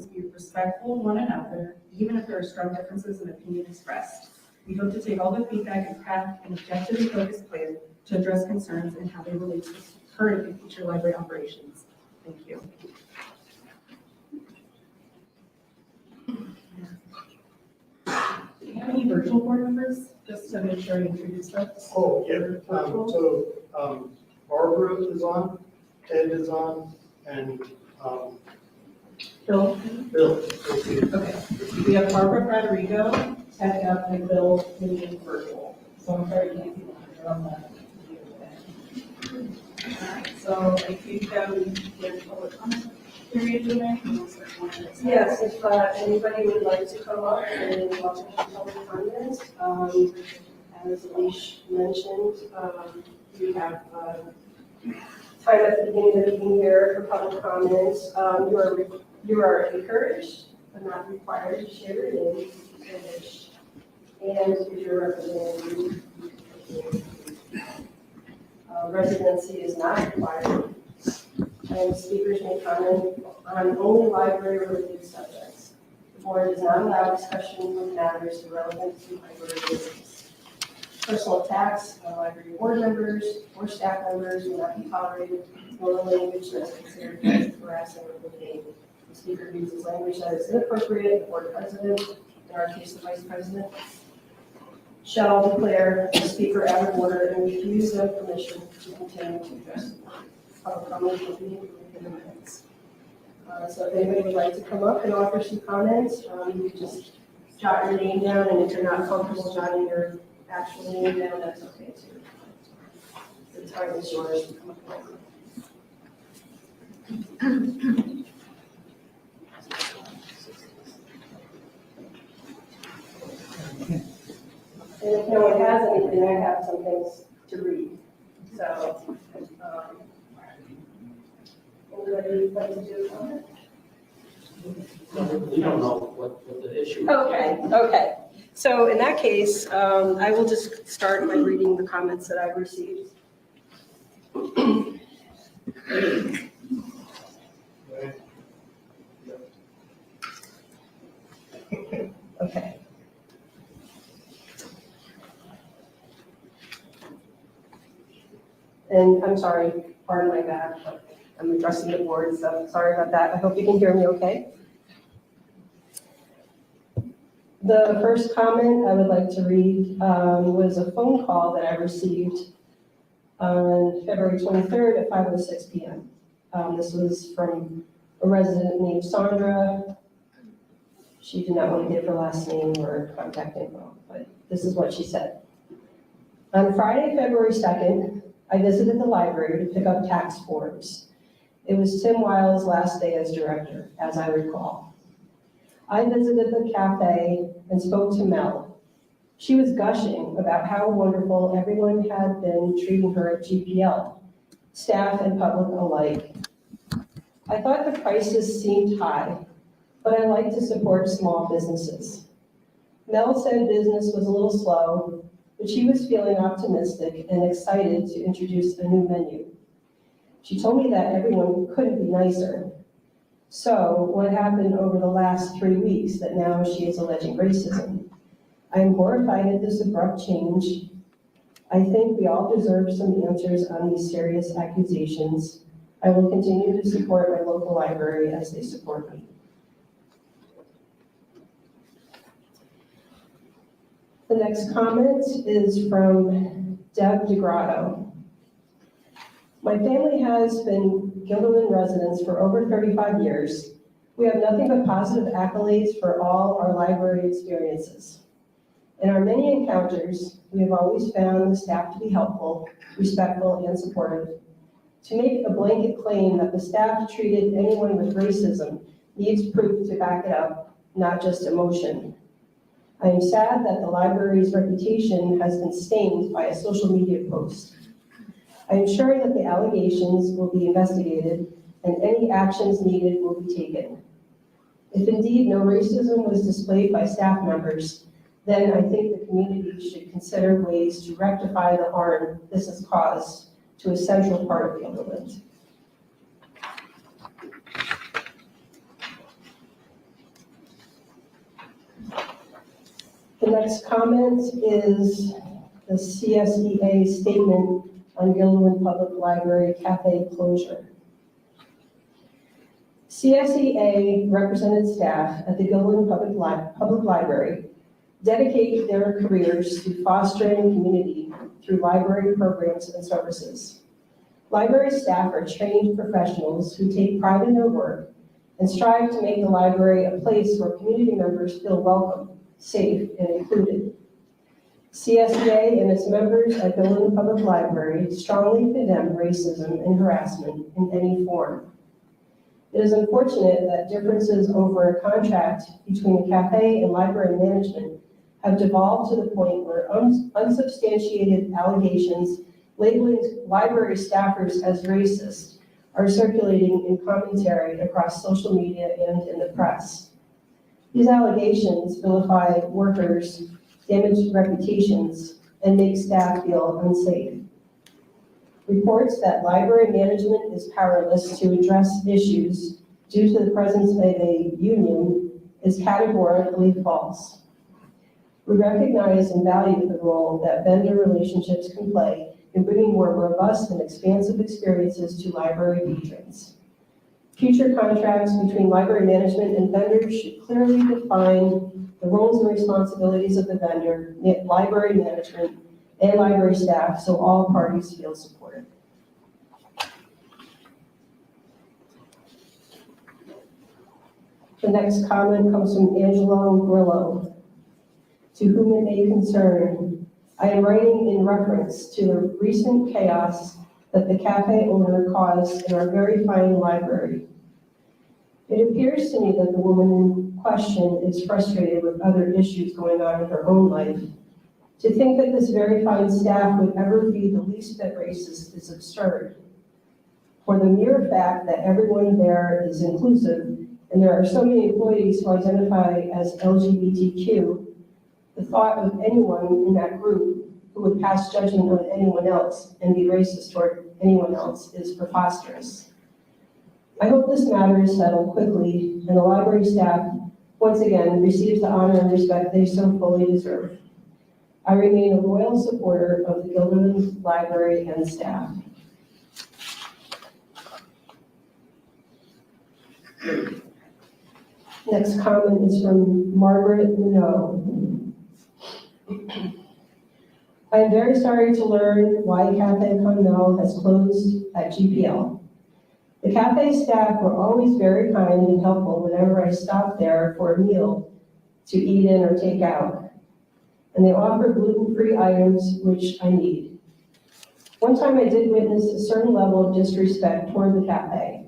be respectful of one another, even if there are strong differences in opinion expressed. We hope to take all the feedback and craft an objective and focused plan to address concerns and how they relate to current and future library operations. Thank you. Do you have any virtual board members, just to make sure I introduce them? Oh, yeah. Barbara is on, Ted is on, and Bill? Bill. Okay. We have Barbara Frederico, Ted F. and Bill Mini virtual. So I'm sorry, can't see them on that. Alright, so I think that we get public comment period today. Yes, if anybody would like to come up and watch the public comment, as Alish mentioned, we have time at the beginning of the meeting here for public comments. You are encouraged, but not required to share it in English. And if you're representing, residency is not required. And speakers may comment on only library-related subjects. The board does not allow discussion of matters irrelevant to library business. Personal attacks on library board members or staff members will not be tolerated, nor language that is considered harassing or demeaning. The speaker uses language that is inappropriate, the board president, in our case the vice president, shall declare the speaker out of order and refuse their permission to continue to address the board. Public comment will be within the minutes. So if anybody would like to come up and offer some comments, you can just jot your name down, and if you're not comfortable jotting your actual name down, that's okay too. The time is yours to come up. And if no one has anything, I have some things to read. So, anybody like to do a comment? We don't know what the issue is. Okay. So in that case, I will just start by reading the comments that I've received. Okay. And I'm sorry, pardon my bad, but I'm addressing the board, so sorry about that. I hope you can hear me okay. The first comment I would like to read was a phone call that I received on February 23rd at 5:06 p.m. This was from a resident named Sandra. She did not want to give her last name or contact info, but this is what she said. On Friday, February 2nd, I visited the library to pick up tax forms. It was Tim Wiles' last day as director, as I recall. I visited the Café and spoke to Mel. She was gushing about how wonderful everyone had been treating her at GPL, staff and public alike. I thought the prices seemed high, but I like to support small businesses. Mel said business was a little slow, but she was feeling optimistic and excited to introduce a new menu. She told me that everyone couldn't be nicer. So what happened over the last 3 weeks that now she is alleging racism? I am horrified at this abrupt change. I think we all deserve some answers on these serious accusations. I will continue to support my local library as they support me. The next comment is from Deb DeGrotto. My family has been Guilderland residents for over 35 years. We have nothing but positive accolades for all our library experiences. In our many encounters, we have always found the staff to be helpful, respectful, and supportive. To make a blanket claim that the staff treated anyone with racism needs proof to back it up, not just emotion. I am sad that the library's reputation has been stained by a social media post. I am sure that the allegations will be investigated and any actions needed will be taken. If indeed no racism was displayed by staff members, then I think the community should consider ways to rectify the harm this has caused to a central part of Guilderland. The next comment is the CSEA statement on Guilderland Public Library Café closure. CSEA represented staff at the Guilderland Public Library dedicate their careers to fostering community through library programs and services. Library staff are trained professionals who take pride in their work and strive to make the library a place where community members feel welcome, safe, and included. CSEA and its members at Guilderland Public Library strongly condemn racism and harassment in any form. It is unfortunate that differences over a contract between the cafe and library management have devolved to the point where unsubstantiated allegations labeling library staffers as racist are circulating in commentary across social media and in the press. These allegations vilify workers, damage reputations, and make staff feel unsafe. Reports that library management is powerless to address issues due to the presence of a union is categorically false. We recognize and value the role that vendor relationships can play in bringing more robust and expansive experiences to library patrons. Future contracts between library management and vendors should clearly define the roles and responsibilities of the vendor, library management, and library staff so all parties feel supported. The next comment comes from Angelo Grillo. To whom it may concern, I am writing in reference to the recent chaos that the cafe owner caused in our very fine library. It appears to me that the woman in question is frustrated with other issues going on in her own life. To think that this very fine staff would ever be the least bit racist is absurd. For the mere fact that everyone there is inclusive and there are so many employees who identify as LGBTQ, the thought of anyone in that group who would pass judgment on anyone else and be racist toward anyone else is preposterous. I hope this matter is settled quickly and the library staff once again receives the honor and respect they so fully deserve. I remain a loyal supporter of the Guilderland Library and staff. Next comment is from Margaret Minot. I am very sorry to learn why Café Connell has closed at GPL. The cafe staff were always very kind and helpful whenever I stopped there for a meal to eat in or take out. And they offer gluten-free items, which I need. One time I did witness a certain level of disrespect toward the cafe.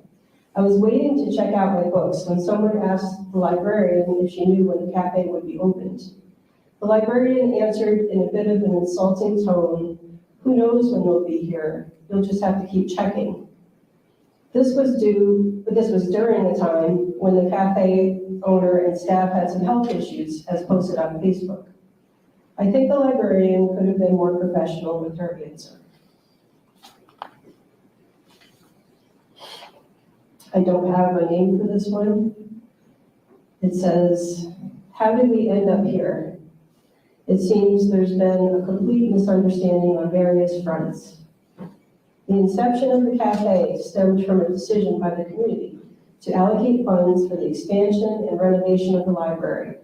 I was waiting to check out my books when someone asked the librarian if she knew when the cafe would be opened. The librarian answered in a bit of an insulting tone, "Who knows when they'll be here? You'll just have to keep checking." This was during a time when the cafe owner and staff had some health issues, as posted on Facebook. I think the librarian could have been more professional with her answer. I don't have a name for this one. It says, "How did we end up here? It seems there's been a complete misunderstanding on various fronts. The inception of the cafe stemmed from a decision by the community to allocate funds for the expansion and renovation of the library.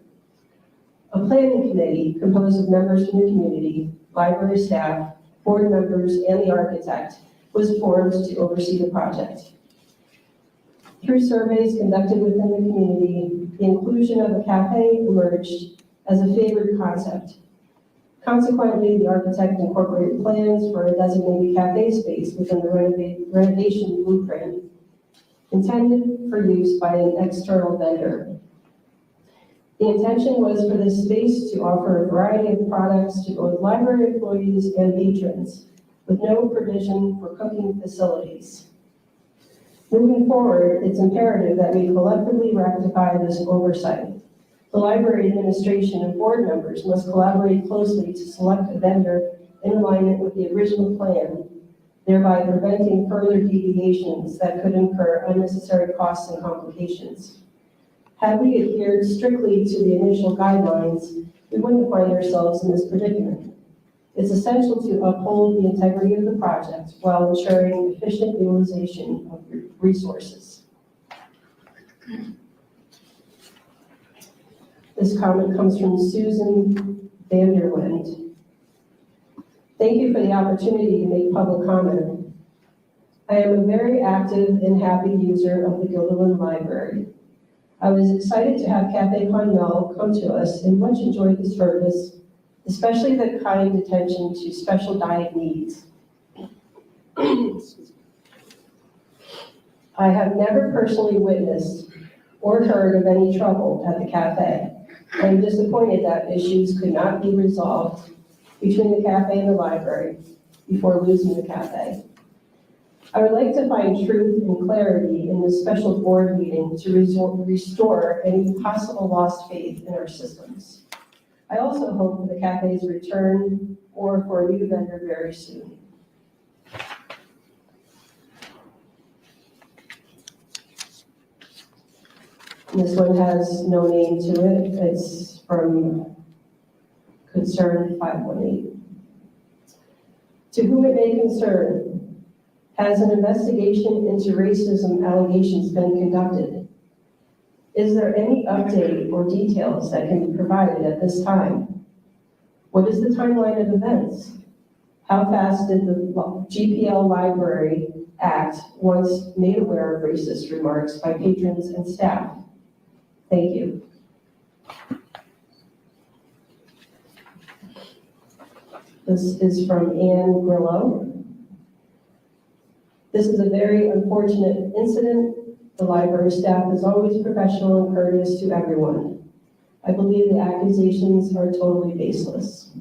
A planning committee composed of members from the community, library staff, board members, and the architect was formed to oversee the project. Through surveys conducted within the community, the inclusion of a cafe emerged as a favored concept. Consequently, the architect incorporated plans for a designated cafe space within the renovation blueprint, intended for use by an external vendor. The intention was for this space to offer a variety of products to both library employees and patrons, with no provision for cooking facilities. Moving forward, it's imperative that we collectively rectify this oversight. The library administration and board members must collaborate closely to select a vendor in alignment with the original plan, thereby preventing further deviations that could incur unnecessary costs and complications. Had we adhered strictly to the initial guidelines, we wouldn't find ourselves in this predicament. It's essential to uphold the integrity of the project while ensuring efficient utilization of resources. This comment comes from Susan Vanderland. Thank you for the opportunity to make public comment. I am a very active and happy user of the Guilderland Library. I was excited to have Café Carmel come to us and much enjoyed the service, especially the kind attention to special diet needs. I have never personally witnessed or heard of any trouble at the cafe. I am disappointed that issues could not be resolved between the cafe and the library before losing the cafe. I would like to find truth and clarity in this special board meeting to restore any possible lost faith in our systems. I also hope for the cafe's return or for a new vendor very soon. This one has no name to it. It's from Concern 518. To whom it may concern, has an investigation into racism allegations been conducted? Is there any update or details that can be provided at this time? What is the timeline of events? How fast did the GPL library act once made aware of racist remarks by patrons and staff? Thank you. This is from Anne Grillo. This is a very unfortunate incident. The library staff is always professional and courteous to everyone. I believe the accusations are totally baseless.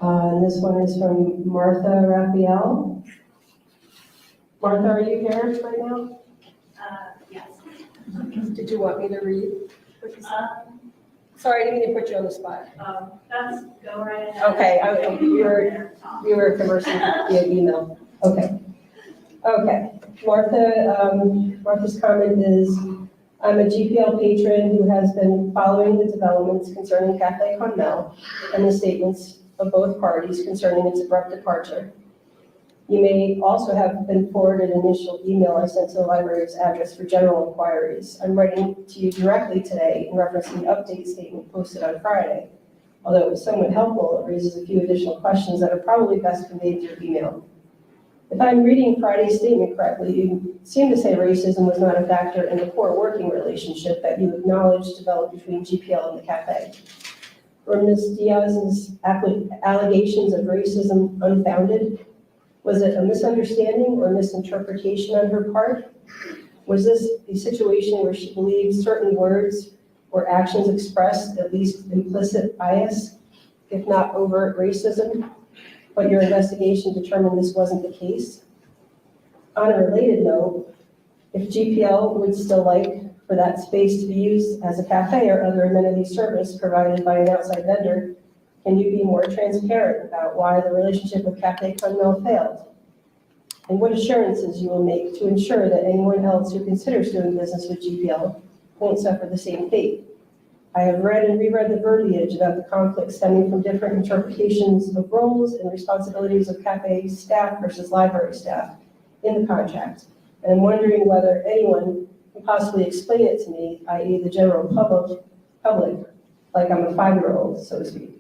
And this one is from Martha Raphael. Martha, are you here right now? Yes. Did you want me to read what you said? Sorry, I didn't mean to put you on the spot. That's, go right ahead. Okay, you were conversing via email. Okay. Martha's comment is, I'm a GPL patron who has been following the developments concerning Café Carmel and the statements of both parties concerning its abrupt departure. You may also have been forwarded an initial email I sent to the library's address for general inquiries. I'm writing to you directly today in reference to the update statement posted on Friday. Although it was somewhat helpful, it raises a few additional questions that are probably best conveyed through email. If I'm reading Friday's statement correctly, you seem to say racism was not a factor in the core working relationship that you acknowledged developed between GPL and the cafe. Were Ms. Diaz's allegations of racism unfounded? Was it a misunderstanding or misinterpretation on her part? Was this a situation where she believed certain words or actions expressed at least implicit bias, if not overt racism, but your investigation determined this wasn't the case? On a related note, if GPL would still like for that space to be used as a cafe or other amenity service provided by an outside vendor, can you be more transparent about why the relationship with Café Carmel failed? And what assurances you will make to ensure that anyone else who considers doing business with GPL won't suffer the same fate? I have read and reread the verbiage about the conflict stemming from different interpretations of roles and responsibilities of cafe staff versus library staff in the contract. And I'm wondering whether anyone can possibly explain it to me, i.e. the general public, like I'm a 5-year-old, so to speak.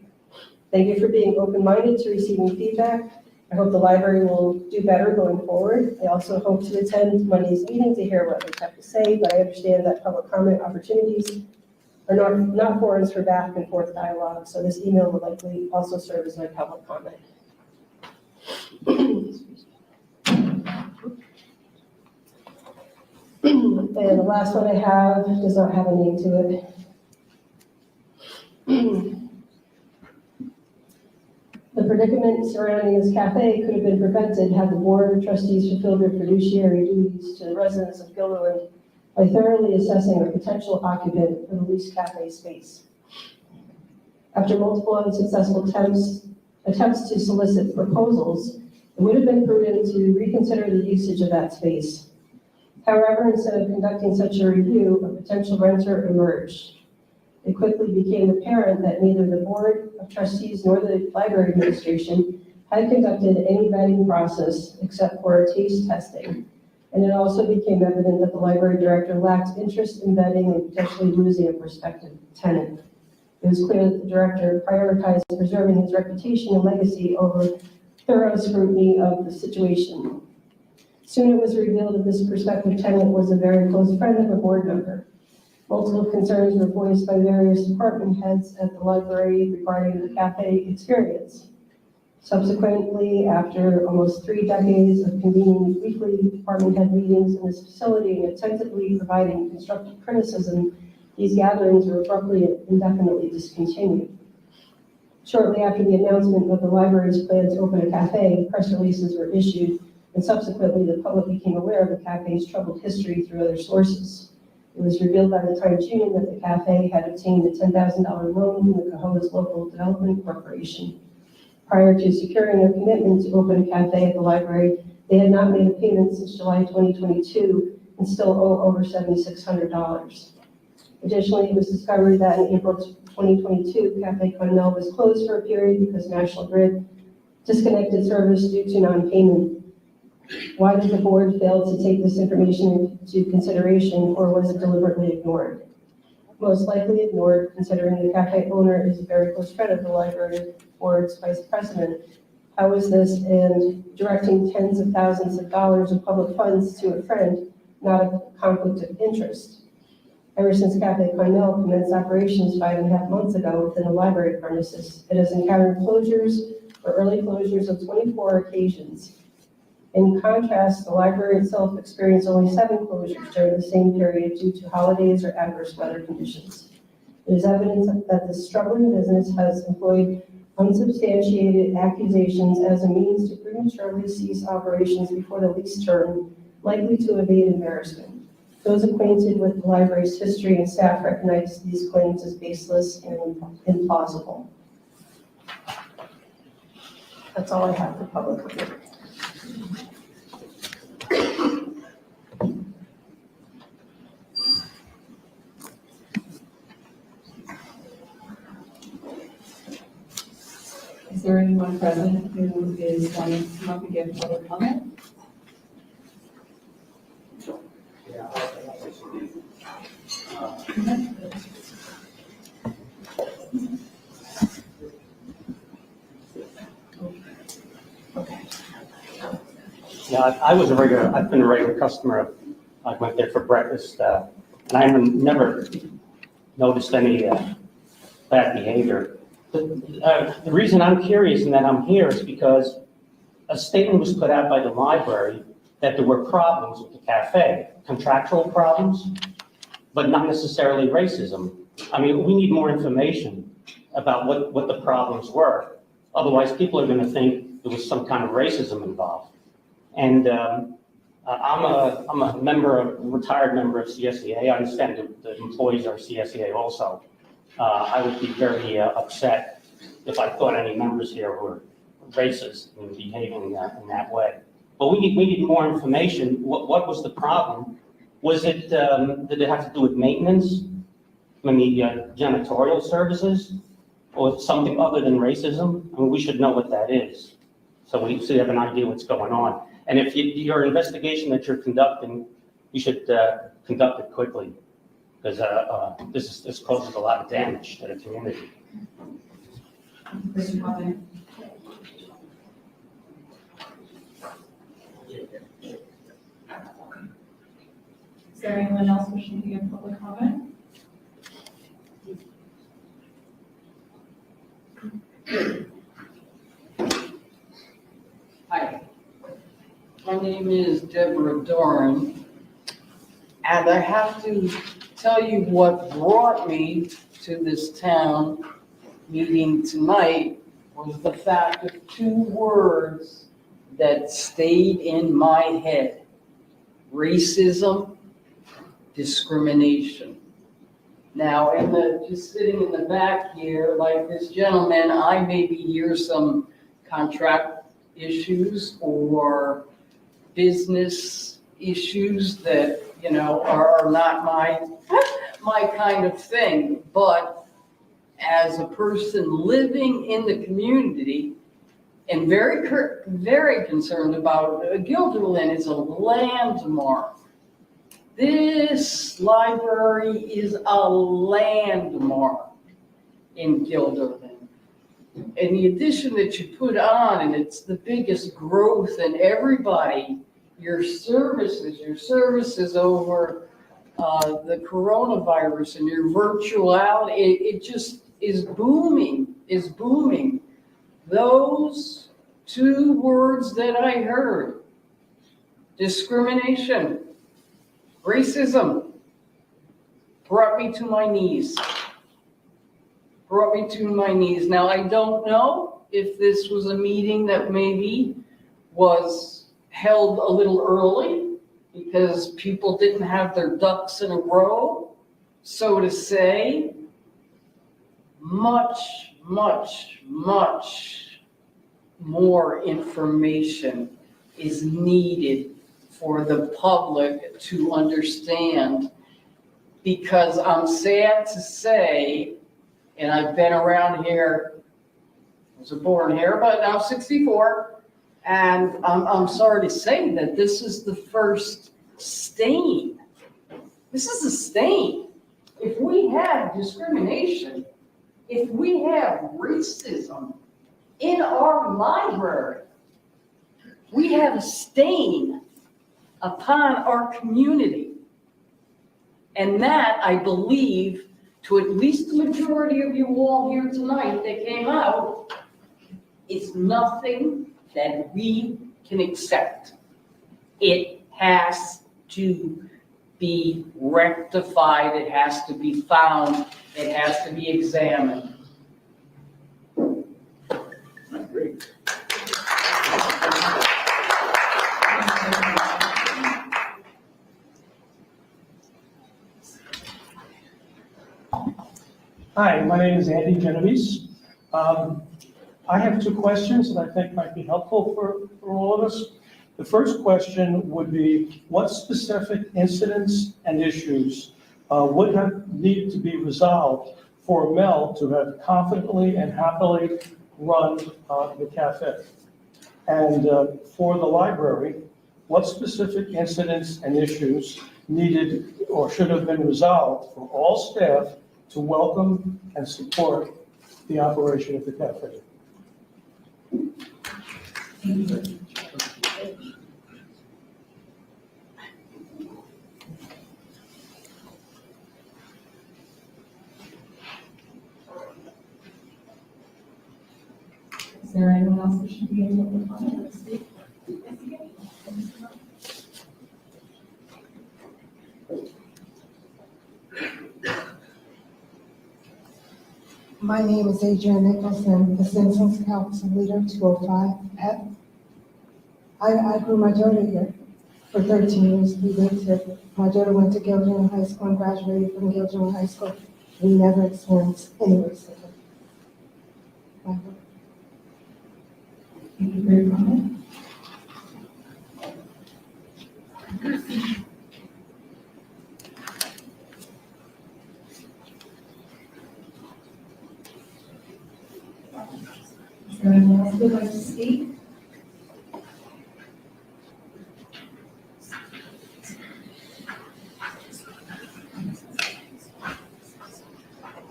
Thank you for being open-minded to receiving feedback. I hope the library will do better going forward. I also hope to attend Monday's meeting to hear what they have to say, but I understand that public comment opportunities are not forums for back and forth dialogue, so this email will likely also serve as my public comment. And the last one I have does not have a name to it. The predicament surrounding this cafe could have been prevented had the board of trustees fulfilled their fiduciary duties to the residents of Guilderland by thoroughly assessing a potential occupant for the leased cafe space. After multiple unsuccessful attempts to solicit proposals, it would have been prudent to reconsider the usage of that space. However, instead of conducting such a review, a potential renter emerged. It quickly became apparent that neither the Board of Trustees nor the library administration had conducted any vetting process except for a taste testing. And it also became evident that the library director lacked interest in vetting and potentially losing a prospective tenant. It was clear that the director prioritized preserving his reputation and legacy over thorough scrutiny of the situation. Soon it was revealed that this prospective tenant was a very close friend of a board member. Multiple concerns were voiced by various department heads at the library regarding the cafe experience. Subsequently, after almost 3 decades of convening weekly department head meetings in this facility and attentively providing constructive criticism, these gatherings were abruptly and indefinitely discontinued. Shortly after the announcement of the library's plan to open a cafe, press releases were issued, and subsequently the public became aware of the cafe's troubled history through other sources. It was revealed by the Times Union that the cafe had obtained a $10,000 loan from the Cohoes Local Development Corporation. Prior to securing a commitment to open a cafe at the library, they had not made a payment since July 2022 and still owe over $7,600. Additionally, it was discovered that in April 2022, Café Cornell was closed for a period because National Grid disconnected service due to non-payment. Why did the board fail to take this information into consideration, or was it deliberately ignored? Most likely ignored, considering the cafe owner is a very close friend of the library board's vice president. How is this, and directing tens of thousands of dollars of public funds to a friend, not a conflict of interest? Ever since Café Cornell commenced operations 5.5 months ago within the library premises, it has encountered closures or early closures of 24 occasions. In contrast, the library itself experienced only 7 closures during the same period due to holidays or adverse weather conditions. It is evident that this struggling business has employed unsubstantiated accusations as a means to prematurely cease operations before the lease term, likely to evade embarrassment. Those acquainted with the library's history and staff recognize these claims as baseless and implausible. That's all I have for public comment. Is there anyone present who is wanting to come up and give public comment? Yeah, I was a regular, I've been a regular customer. I went there for breakfast, and I never noticed any bad behavior. The reason I'm curious and that I'm here is because a statement was put out by the library that there were problems with the cafe, contractual problems, but not necessarily racism. I mean, we need more information about what the problems were. Otherwise, people are going to think there was some kind of racism involved. And I'm a retired member of CSEA. I understand that the employees are CSEA also. I would be very upset if I thought any members here were racist and behaving in that way. But we need more information. What was the problem? Was it, did it have to do with maintenance? Maybe janitorial services? Or something other than racism? I mean, we should know what that is. So we have an idea what's going on. And if your investigation that you're conducting, you should conduct it quickly, because this causes a lot of damage to the community. Question comment? Is there anyone else wishing to give public comment? Hi, my name is Deborah Doran, and I have to tell you what brought me to this town meeting tonight was the fact of 2 words that stayed in my head: racism, discrimination. Now, just sitting in the back here, like this gentleman, I maybe hear some contract issues or business issues that, are not my kind of thing. But as a person living in the community and very concerned about, Guilderland is a landmark. This library is a landmark in Guilderland. And the addition that you put on, and it's the biggest growth in everybody, your services over the coronavirus and your virtuality, it just is booming. Those two words that I heard, discrimination, racism, brought me to my knees. Now, I don't know if this was a meeting that maybe was held a little early because people didn't have their ducks in a row, so to say. Much more information is needed for the public to understand, because I'm sad to say, and I've been around here, I was born here, but I'm 64, and I'm sorry to say that this is the first stain. This is a stain. If we have discrimination, if we have racism in our library, we have a stain upon our community. And that, I believe, to at least the majority of you all here tonight that came out, is nothing that we can accept. It has to be rectified, it has to be found, it has to be examined. Great. Hi, my name is Andy Genovese. I have two questions that I think might be helpful for all of us. The first question would be, what specific incidents and issues would have needed to be resolved for Mel to have confidently and happily run the cafe? And for the library, what specific incidents and issues needed or should have been resolved for all staff to welcome and support the operation of the cafe? Is there anyone else that should be able to comment or speak? My name is Adrienne Nicholson, the Citizens Council Leader 205F. I grew my daughter here for 13 years. We lived here. My daughter went to Guilderland High School and graduated from Guilderland High School. We never experienced any racism. Thank you for your comment. Is there anyone else who would like to speak?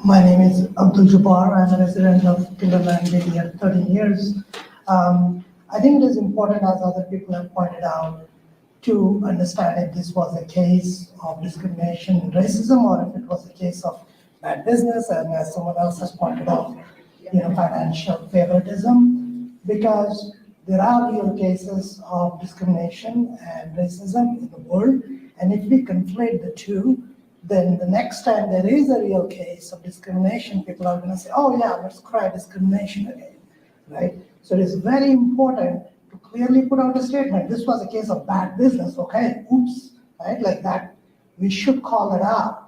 My name is Abdul Jabbar. I'm a resident of Guilderland, been here 30 years. I think it is important, as other people have pointed out, to understand if this was a case of discrimination and racism, or if it was a case of bad business, and as someone else has pointed out, financial favoritism, because there are real cases of discrimination and racism in the world, and if we conflate the two, then the next time there is a real case of discrimination, people are going to say, oh yeah, let's cry discrimination again, right? So it is very important to clearly put out a statement. This was a case of bad business, okay, oops, right, like that. We should call it out.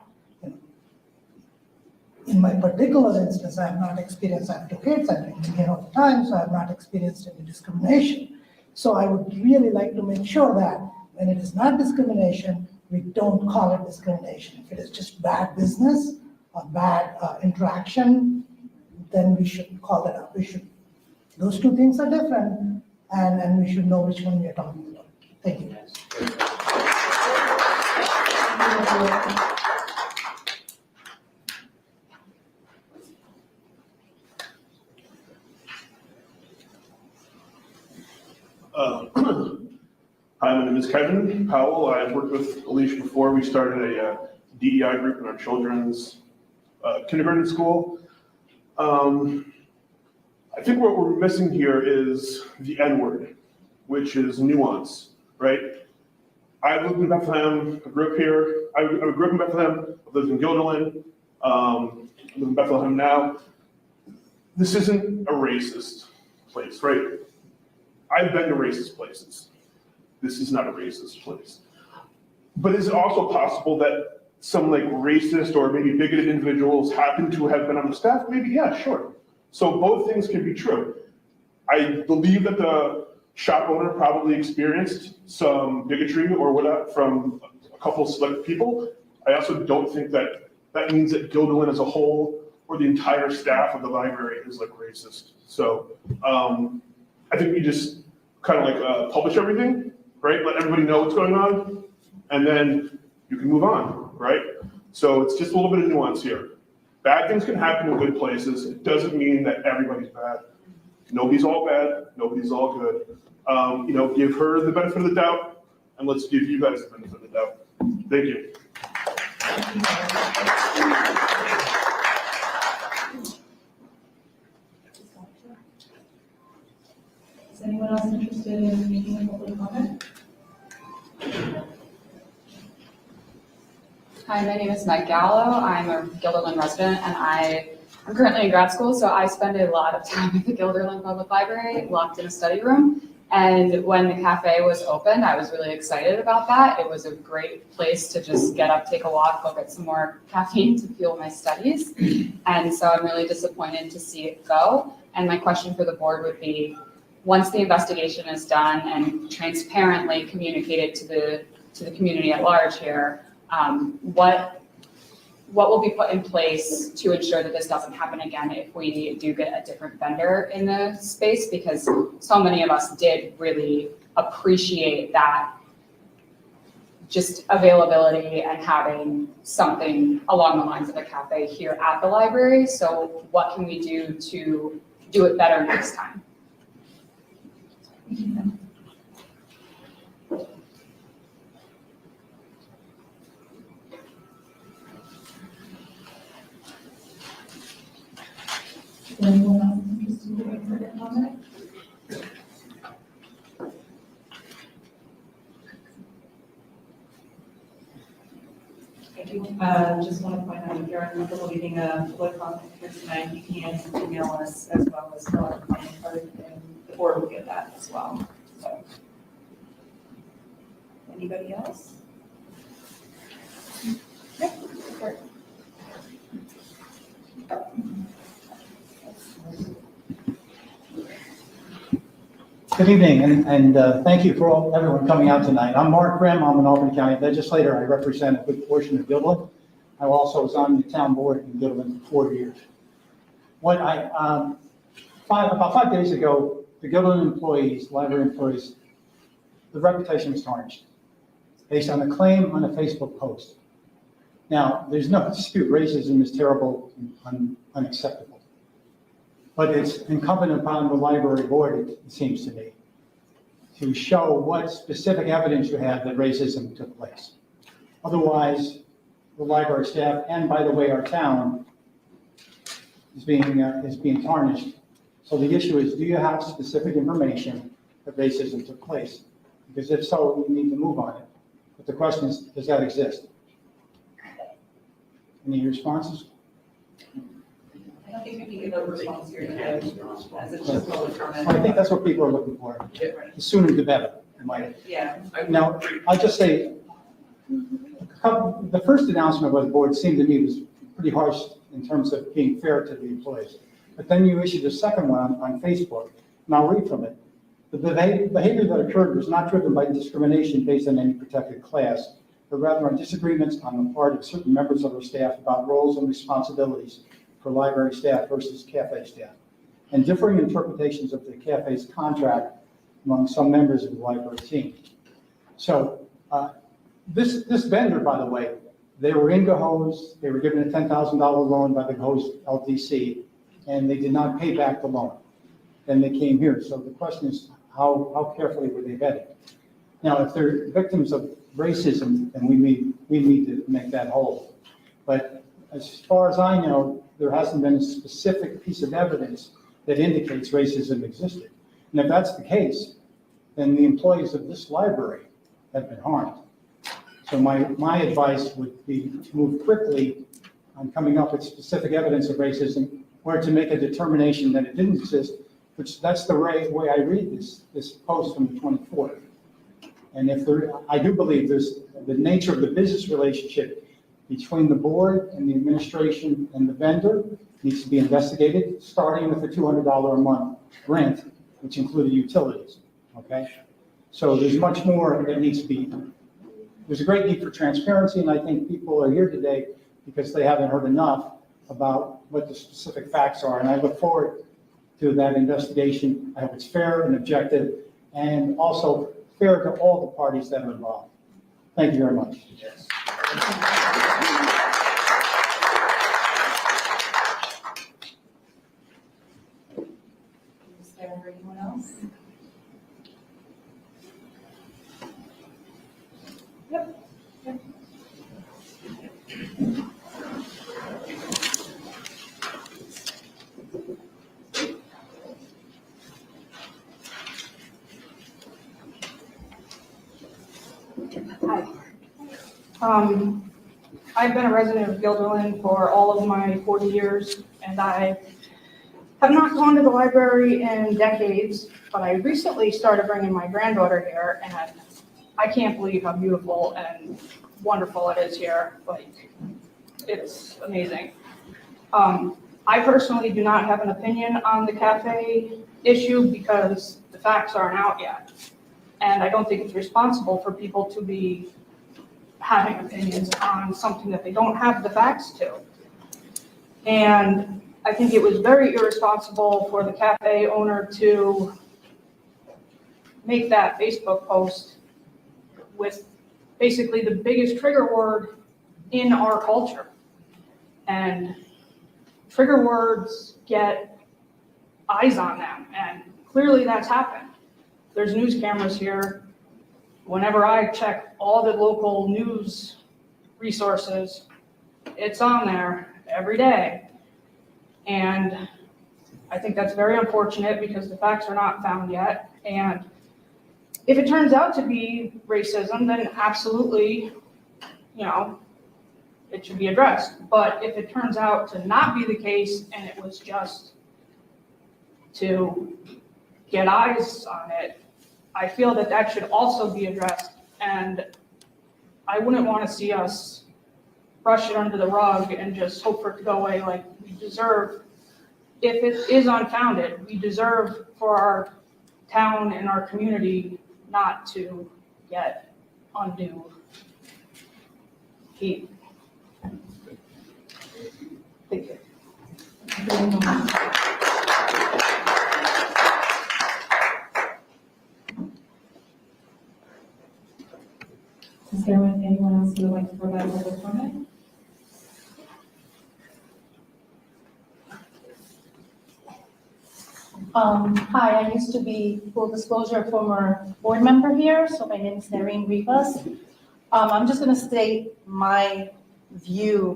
In my particular instance, I have not experienced, I have 2 kids, I've been here all the time, so I have not experienced any discrimination. So I would really like to make sure that When it is not discrimination, we don't call it discrimination. If it is just bad business or bad interaction, then we should call that out. Those two things are different, and we should know which one we are talking about. Thank you. Hi, my name is Kevin Powell. I've worked with Alicia before. We started a DEI group in our children's kindergarten school. I think what we're missing here is the N word, which is nuance, right? I lived in Bethlehem, I grew up here. I grew up in Bethlehem, I lived in Guilderland, I live in Bethlehem now. This isn't a racist place, right? I've been to racist places. This is not a racist place. But is it also possible that some like racist or maybe bigoted individuals happen to have been on the staff? Maybe, yeah, sure. So both things can be true. I believe that the shop owner probably experienced some bigotry or whatnot from a couple select people. I also don't think that that means that Guilderland as a whole or the entire staff of the library is like racist. So I think we just kind of like publish everything, right? Let everybody know what's going on, and then you can move on, right? So it's just a little bit of nuance here. Bad things can happen in good places. It doesn't mean that everybody's bad. Nobody's all bad. Nobody's all good. Give her the benefit of the doubt, and let's give you guys the benefit of the doubt. Thank you. Is anyone else interested in making a public comment? Hi, my name is Meg Gallo. I'm a Guilderland resident, and I'm currently in grad school, so I spend a lot of time at the Guilderland Public Library, locked in a study room. And when the cafe was opened, I was really excited about that. It was a great place to just get up, take a walk, go get some more caffeine to fuel my studies. And so I'm really disappointed to see it go. And my question for the board would be, once the investigation is done and transparently communicated to the community at large here, what will be put in place to ensure that this doesn't happen again if we do get a different vendor in the space? Because so many of us did really appreciate that just availability and having something along the lines of a cafe here at the library. So what can we do to do it better next time? Is anyone else interested in making a comment? I do just want to point out, if you're in the middle of leaving a public comment here tonight, you can email us as well as fill out a comment card, and the board will get that as well. So, anybody else? Yep. Sure. Good evening, and thank you for everyone coming out tonight. I'm Mark Grimm. I'm an Albany County legislator. I represent a good portion of Guilderland. I also was on the town board in Guilderland for 4 years. About 5 days ago, the Guilderland employees, library employees, the reputation was tarnished based on a claim on a Facebook post. Now, there's no dispute racism is terrible and unacceptable. But it's incumbent upon the library board, it seems to me, to show what specific evidence you have that racism took place. Otherwise, the library staff, and by the way, our town, is being tarnished. So the issue is, do you have specific information that racism took place? Because if so, we need to move on it. But the question is, does that exist? Any responses? I don't think we can give a response here today, as it's just public comment. I think that's what people are looking for. The sooner the better, in my opinion. Yeah. Now, I'll just say, the first announcement by the board seemed to me was pretty harsh in terms of being fair to the employees. But then you issued a second one on Facebook, and I'll read from it. The behavior that occurred was not driven by discrimination based on any protected class, but rather on disagreements on the part of certain members of our staff about roles and responsibilities for library staff versus cafe staff, and differing interpretations of the cafe's contract among some members of the library team. So this vendor, by the way, they were in Gaho's, they were given a $10,000 loan by the Gaho's LDC, and they did not pay back the loan. Then they came here. So the question is, how carefully were they vetted? Now, if they're victims of racism, then we need to make that whole. But as far as I know, there hasn't been a specific piece of evidence that indicates racism existed. And if that's the case, then the employees of this library have been harmed. So my advice would be to move quickly on coming up with specific evidence of racism, or to make a determination that it didn't exist, which that's the way I read this post from the 24th. And if there, I do believe there's the nature of the business relationship between the board and the administration and the vendor needs to be investigated, starting with the $200 a month rent, which included utilities, okay? So there's much more that needs to be, there's a great need for transparency, and I think people are here today because they haven't heard enough about what the specific facts are, and I look forward to that investigation. I hope it's fair and objective, and also fair to all the parties that are involved. Thank you very much. Is there anyone else? I've been a resident of Guilderland for all of my 40 years, and I have not gone to the library in decades, but I recently started bringing my granddaughter here, and I can't believe how beautiful and wonderful it is here. Like, it's amazing. I personally do not have an opinion on the cafe issue because the facts aren't out yet. And I don't think it's responsible for people to be having opinions on something that they don't have the facts to. And I think it was very irresponsible for the cafe owner to make that Facebook post with basically the biggest trigger word in our culture. And trigger words get eyes on them, and clearly that's happened. There's news cameras here. Whenever I check all the local news resources, it's on there every day. And I think that's very unfortunate because the facts are not found yet. And if it turns out to be racism, then absolutely, it should be addressed. But if it turns out to not be the case and it was just to get eyes on it, I feel that that should also be addressed. And I wouldn't want to see us brush it under the rug and just hope for it to go away. Like, we deserve, if it is unfounded, we deserve for our town and our community not to get undue heat. Thank you. Is there anyone else who would like to provide a public comment? Hi, I used to be, full disclosure, a former board member here, so my name is Nareen Rivas. I'm just going to state my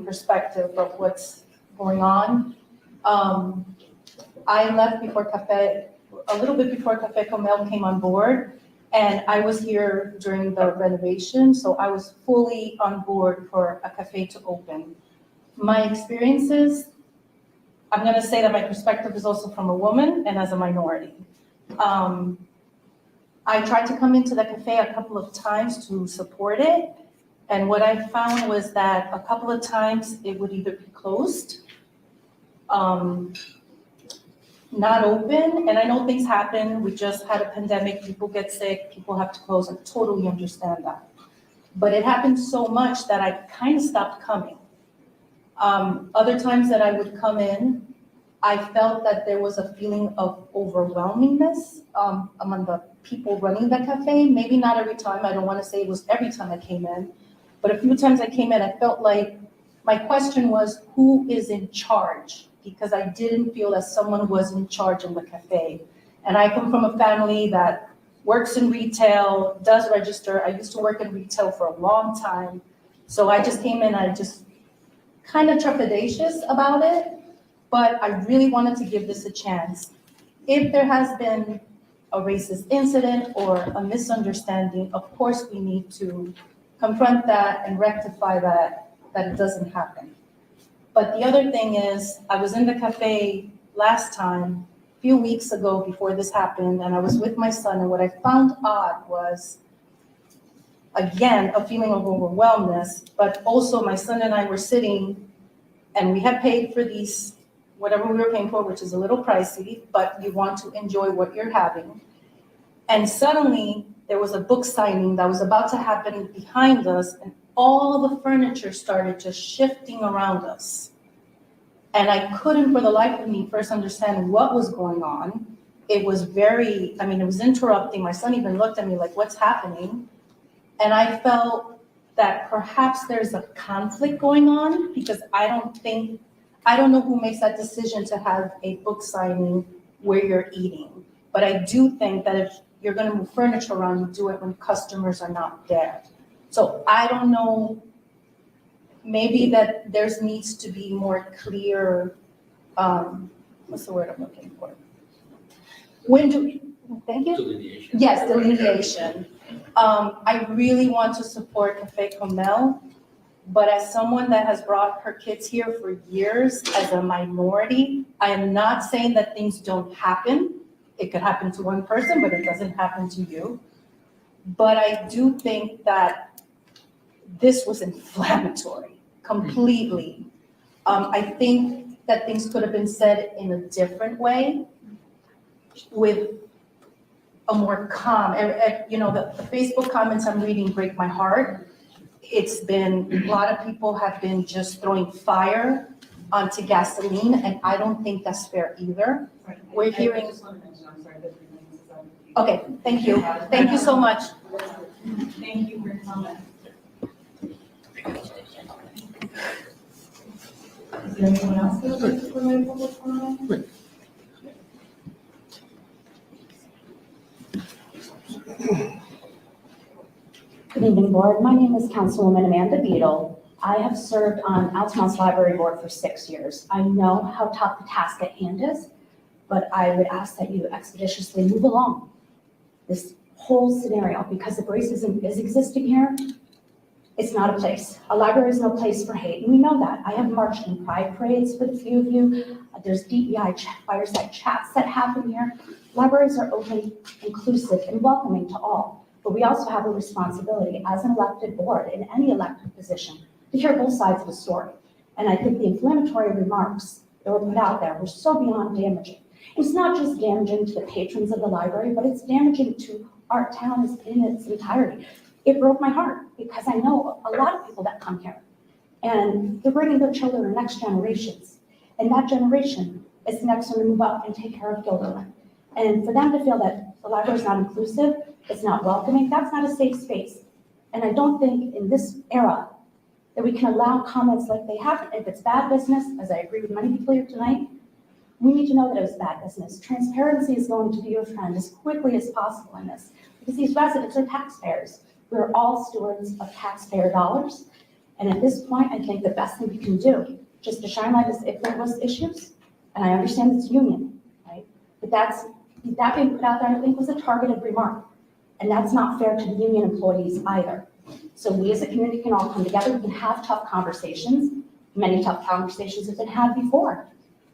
perspective of what's going on. I left before Café, a little bit before Café Comel came on board, and I was here during the renovation, so I was fully on board for a cafe to open. My experiences, I'm going to say that my perspective is also from a woman and as a minority. I tried to come into the cafe a couple of times to support it, and what I found was that a couple of times it would either be closed, not open, and I know things happen, we just had a pandemic, people get sick, people have to close, I totally understand that. But it happened so much that I kind of stopped coming. Other times that I would come in, I felt that there was a feeling of overwhelmingness among the people running the cafe. Maybe not every time, I don't want to say it was every time I came in, but a few times I came in, I felt like my question was, who is in charge? Because I didn't feel that someone was in charge in the cafe. And I come from a family that works in retail, does register. I used to work in retail for a long time. So I just came in, I just kind of trepidatious about it, but I really wanted to give this a chance. If there has been a racist incident or a misunderstanding, of course we need to confront that and rectify that it doesn't happen. But the other thing is, I was in the cafe last time, a few weeks ago before this happened, and I was with my son, and what I found odd was, again, a feeling of overwhelmness, but also my son and I were sitting, and we had paid for these, whatever we were paying for, which is a little pricey, but you want to enjoy what you're having. And suddenly, there was a book signing that was about to happen behind us, and all the furniture started just shifting around us. And I couldn't for the life of me first understand what was going on. It was very, it was interrupting. My son even looked at me like, what's happening? And I felt that perhaps there's a conflict going on, because I don't know who makes that decision to have a book signing where you're eating. But I do think that if you're gonna move furniture around, you do it when customers are not there. So I don't know, maybe that there's needs to be more clear, what's the word I'm looking for? Thank you? Delineation. Yes, delineation. I really want to support Café Comel, but as someone that has brought her kids here for years as a minority, I am not saying that things don't happen. It could happen to one person, but it doesn't happen to you. But I do think that this was inflammatory, completely. I think that things could have been said in a different way with a more calm, the Facebook comments I'm reading break my heart. It's been, a lot of people have been just throwing fire onto gasoline, and I don't think that's fair either. We're hearing. Okay, thank you. Thank you so much. Thank you for your comment. Is there anyone else that would like to provide public comment? Good evening, board. My name is Councilwoman Amanda Beadle. I have served on Altamont's Library Board for 6 years. I know how tough the task at hand is, but I would ask that you expeditiously move along this whole scenario, because if racism is existing here, it's not a place. A library is no place for hate, and we know that. I have marched in pride parades with a few of you. There's DEI fireside chats that happen here. Libraries are open, inclusive, and welcoming to all. But we also have a responsibility as an elected board in any elected position to hear both sides of the story. And I think the inflammatory remarks that were put out there were so beyond damaging. It's not just damaging to the patrons of the library, but it's damaging to our town in its entirety. It broke my heart, because I know a lot of people that come here, and they're bringing their children or next generations. And that generation is the next one to move up and take care of Guilderland. And for them to feel that the library is not inclusive, it's not welcoming, that's not a safe space. And I don't think in this era that we can allow comments like they have. If it's bad business, as I agree with many people here tonight, we need to know that it was bad business. Transparency is going to be your friend as quickly as possible in this, because these residents are taxpayers. We're all stewards of taxpayer dollars. And at this point, I think the best thing we can do, just to shine light, is if there was issues, and I understand it's union, right? But that being put out there, I think, was a targeted remark. And that's not fair to the union employees either. So we as a community can all come together, we can have tough conversations. Many tough conversations have been had before.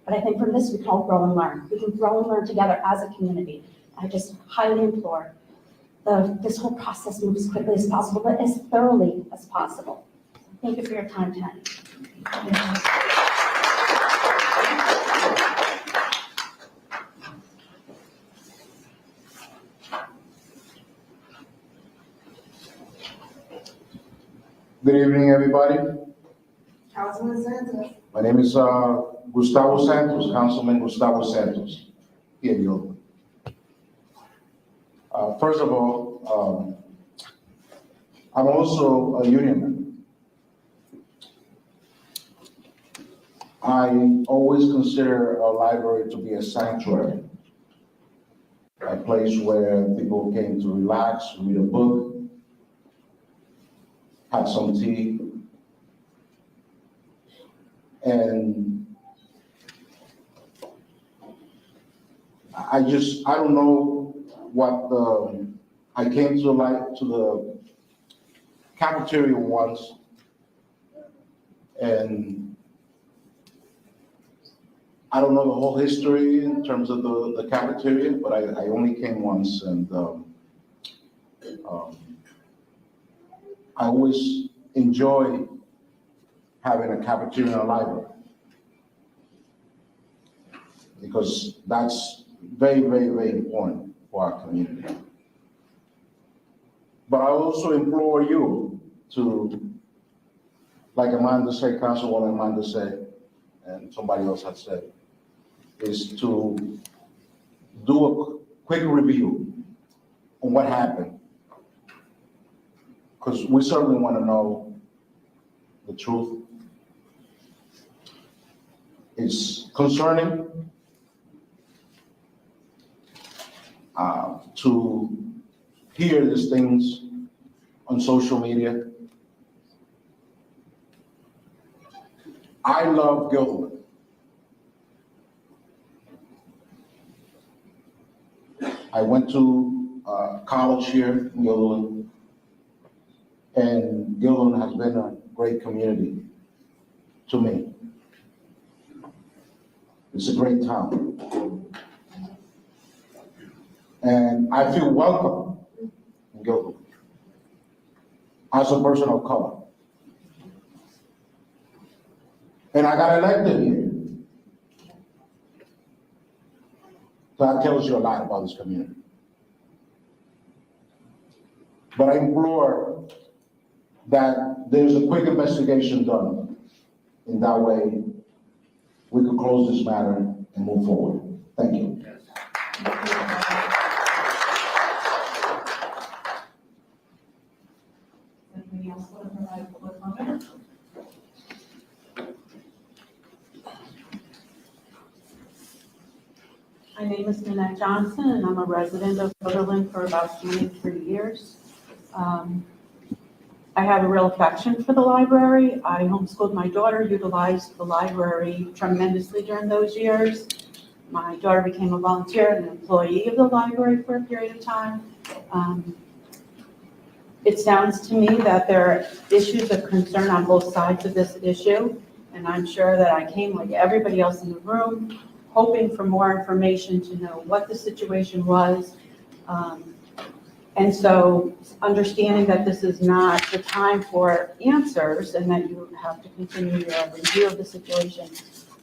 But I think from this, we can all grow and learn. We can grow and learn together as a community. I just highly implore this whole process moves as quickly as possible, but as thoroughly as possible. Thank you for your time tonight. Good evening, everybody. Councilman Santos. My name is Gustavo Santos, Councilman Gustavo Santos, here in Guilderland. First of all, I'm also a union member. I always consider a library to be a sanctuary, a place where people came to relax, read a book, have some tea, and I don't know what I came to the cafeteria once, and I don't know the whole history in terms of the cafeteria, but I only came once, and I always enjoy having a cafeteria in a library, because that's very, very, very important for our community. But I also implore you to, like Amanda said, Councilwoman Amanda said, and somebody else had said, is to do a quick review on what happened. Because we certainly want to know the truth. It's concerning to hear these things on social media. I love Guilderland. I went to college here in Guilderland, and Guilderland has been a great community to me. It's a great town. And I feel welcome in Guilderland as a person of color. And I got elected here. So that tells you a lot about this community. But I implore that there's a quick investigation done. In that way, we can close this matter and move forward. Thank you. Anybody else want to provide public comment? My name is Nanette Johnson, and I'm a resident of Guilderland for about 23 years. I have a real affection for the library. I homeschooled my daughter, utilized the library tremendously during those years. My daughter became a volunteer and an employee of the library for a period of time. It sounds to me that there are issues of concern on both sides of this issue, and I'm sure that I came like everybody else in the room, hoping for more information to know what the situation was. And so understanding that this is not the time for answers and that you have to continue your review of the situation,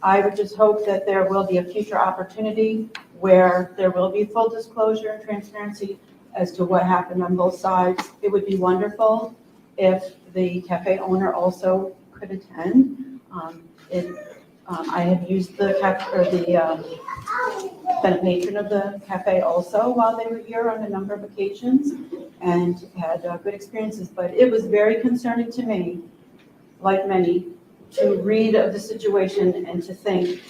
I would just hope that there will be a future opportunity where there will be full disclosure and transparency as to what happened on both sides. It would be wonderful if the cafe owner also could attend. I have used the been a patron of the cafe also while they were here on a number of occasions and had good experiences, but it was very concerning to me, like many, to read of the situation and to think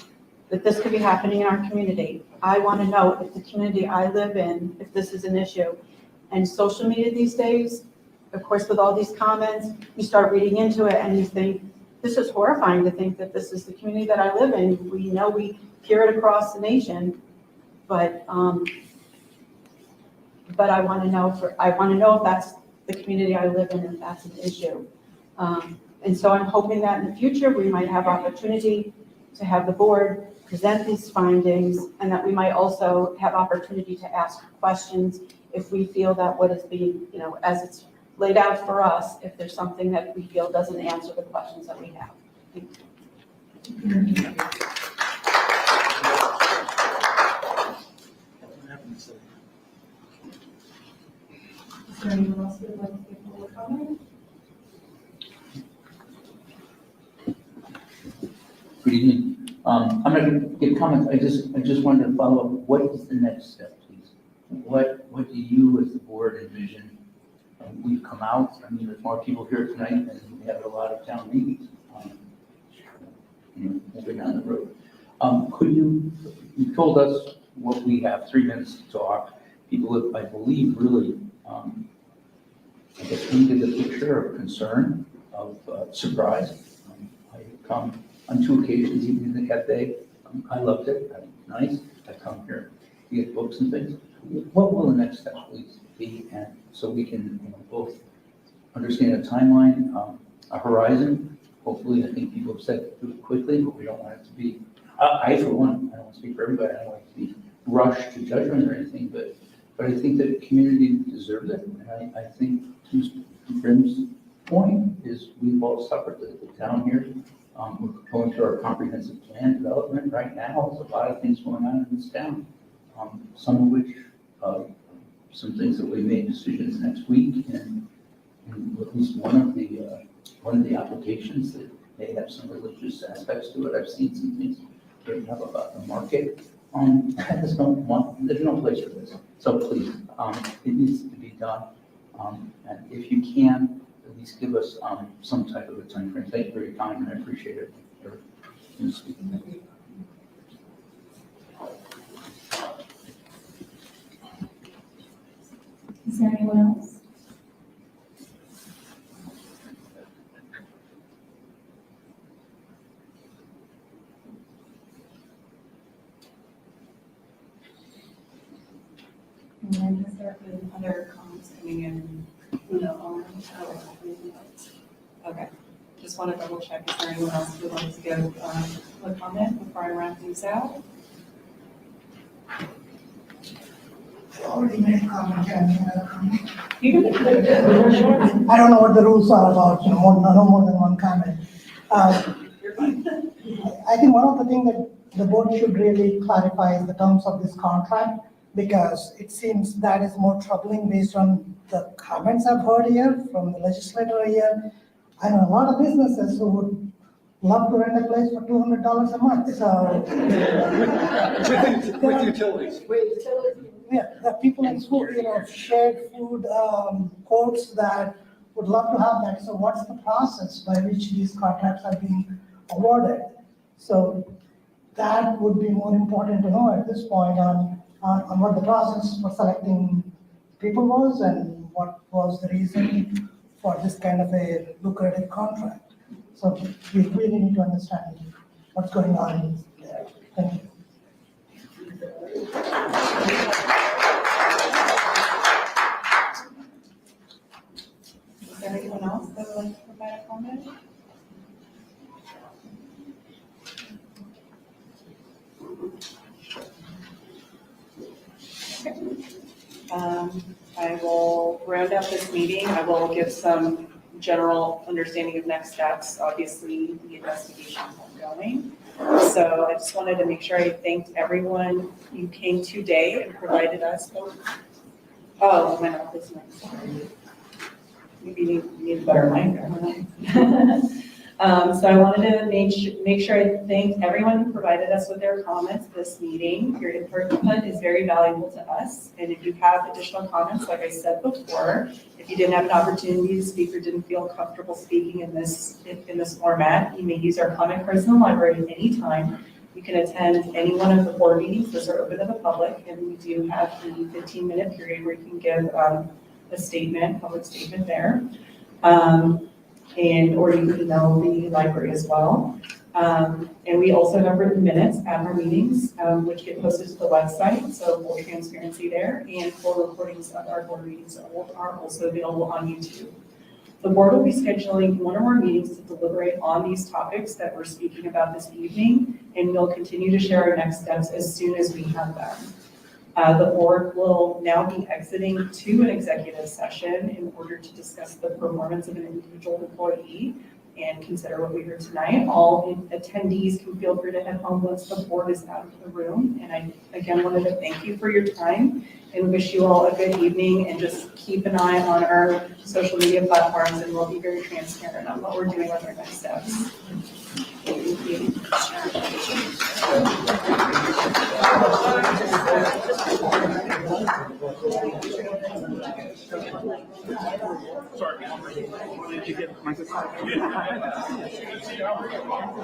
that this could be happening in our community. I want to know if the community I live in, if this is an issue. And social media these days, of course, with all these comments, you start reading into it and you think, this is horrifying to think that this is the community that I live in. We know we hear it across the nation, but I want to know if that's the community I live in, if that's an issue. And so I'm hoping that in the future, we might have opportunity to have the board present these findings, and that we might also have opportunity to ask questions if we feel that what is being, as it's laid out for us, if there's something that we feel doesn't answer the questions that we have. Thank you. Is there anyone else who would like to give public comment? Good evening. I'm not going to give comments. I just wanted to follow up. What is the next step, please? What do you as the board envision? We've come out. I mean, there's more people here tonight than we have at a lot of town meetings. Moving down the road. You told us what we have, 3 minutes to talk. People have, I believe, really, I guess, painted a picture of concern, of surprise. I have come on 2 occasions, even in the cafe. I loved it. I think it's nice. I come here to get books and things. What will the next step please be? And so we can both understand a timeline, a horizon. Hopefully, I think people have said do it quickly, but we don't want it to be, I for one, I don't want to speak for everybody, I don't want it to be rushed to judgment or anything, but I think that the community deserves it. And I think to Grim's point is we've all suffered the town here. We're going through our comprehensive plan development right now. There's a lot of things going on in this town. Some of which, some things that we made decisions next week, and at least one of the applications that may have some religious aspects to it. I've seen some things written up about the market. There's no place for this. So please, it needs to be done. And if you can, at least give us some type of a time frame. Thank you for your time, and I appreciate it. Is there anyone else? And then has there been other comments coming in? No. Okay, just want to double check, is there anyone else who would like to give a comment before I wrap these out? Already made a comment, can I make another comment? You can. I don't know what the rules are about, no more than one comment. I think one of the things that the board should really clarify is the terms of this contract, because it seems that is more troubling based on the comments I've heard here from the legislator here. I know a lot of businesses who would love to rent a place for $200 a month, so. With utilities. Yeah, the people in school, shared food courts that would love to have that. So what's the process by which these contracts are being awarded? So that would be more important to know at this point on what the process for selecting people was and what was the reason for this kind of a lucrative contract. So we really need to understand what's going on there. Thank you. Is there anyone else that would like to provide a comment? I will round out this meeting. I will give some general understanding of next steps. Obviously, the investigation is ongoing. So I just wanted to make sure I thanked everyone who came today and provided us. Oh, my office mic, sorry. Maybe you need a better mic. So I wanted to make sure I thanked everyone who provided us with their comments this meeting. Your input is very valuable to us. And if you have additional comments, like I said before, if you didn't have an opportunity to speak or didn't feel comfortable speaking in this format, you may use our comment cards in the library at any time. You can attend any one of the board meetings. Those are open to the public, and we do have the 15-minute period where you can give a statement, public statement there. Or you can email the library as well. And we also have written minutes at our meetings, which get posted to the website, so full transparency there, and full recordings of our board meetings are also available on YouTube. The board will be scheduling one or more meetings to deliberate on these topics that we're speaking about this evening, and we'll continue to share our next steps as soon as we have them. The board will now be exiting to an executive session in order to discuss the performance of an individual employee and consider what we heard tonight. All attendees can feel free to head home once the board is out of the room. And I, again, wanted to thank you for your time and wish you all a good evening, and just keep an eye on our social media platforms, and we'll be very transparent on what we're doing with our next steps. Thank you. Sorry. Did you get my sister?